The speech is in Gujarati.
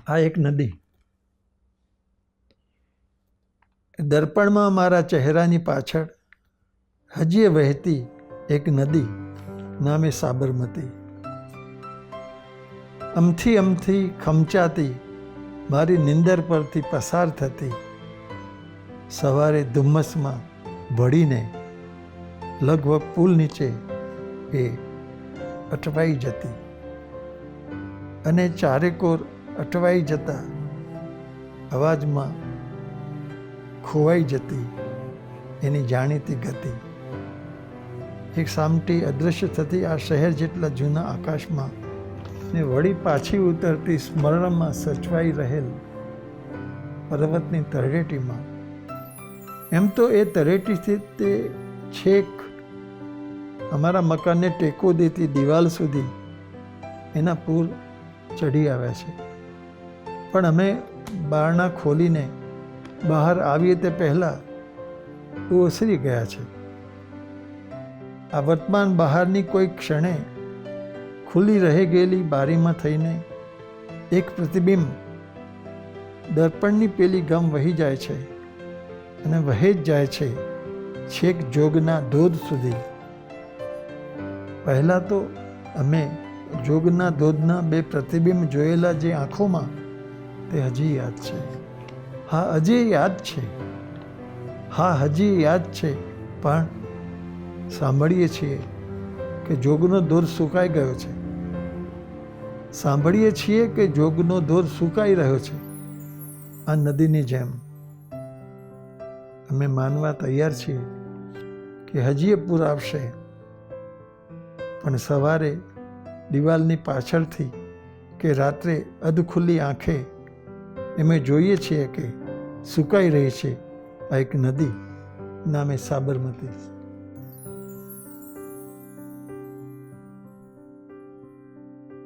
આ એક નદી, દર્પણમાં મારા ચહેરાની પાછળ હજીએ વહેતી એક નદી નામે સાબરમતી. અમથી અમથી ખમચાતી મારી નિંદર પરથી પસાર થતી, સવારે ધુમ્મસમાં ભળીને લગભગ પુલ નીચે એ અટવાઈ જતી અને ચારેકોર અટવાઈ જતા અવાજમાં ખોવાઈ જતી એની જાણીતી ગતિ. એક સામટી અદૃશ્ય થતી આ શહેર જેટલા જૂના આકાશમાં ને વળી પાછી ઉતરતી સ્મરણમાં સચવાઈ રહેલ પર્વતની તળેટીમાં. એમ તો એ તળેટીથી તે છેક અમારા મકાનને ટેકો દેતી દિવાલ સુધી એના પૂર ચડી આવ્યા છે, પણ અમે બારણા ખોલીને બહાર આવીએ તે પહેલાં ઓસરી ગયા છે. આ વર્તમાન બહારની કોઈ ક્ષણે ખુલ્લી રહી ગયેલી બારીમાં થઈને એક પ્રતિબિંબ દર્પણની પેલી ગમ વહી જાય છે અને વહે જ જાય છે છેક જોગના ધોધ સુધી. પહેલાં તો અમે જોગના ધોધના બે પ્રતિબિંબ જોયેલા જે આંખોમાં તે હજી યાદ છે. હા, હજી યાદ છે. હા, હજી યાદ છે. પણ સાંભળીએ છીએ કે જોગનો ધોધ સુકાઈ ગયો છે. સાંભળીએ છીએ કે જોગનો ધોધ સુકાઈ રહ્યો છે. આ નદીની જેમ અમે માનવા તૈયાર છીએ કે હજી પૂર આવશે, પણ સવારે દિવાલની પાછળથી કે રાત્રે અધખુલ્લી આંખે અમે જોઈએ છીએ કે સુકાઈ રહી છે આ એક નદી નામે સાબરમતી.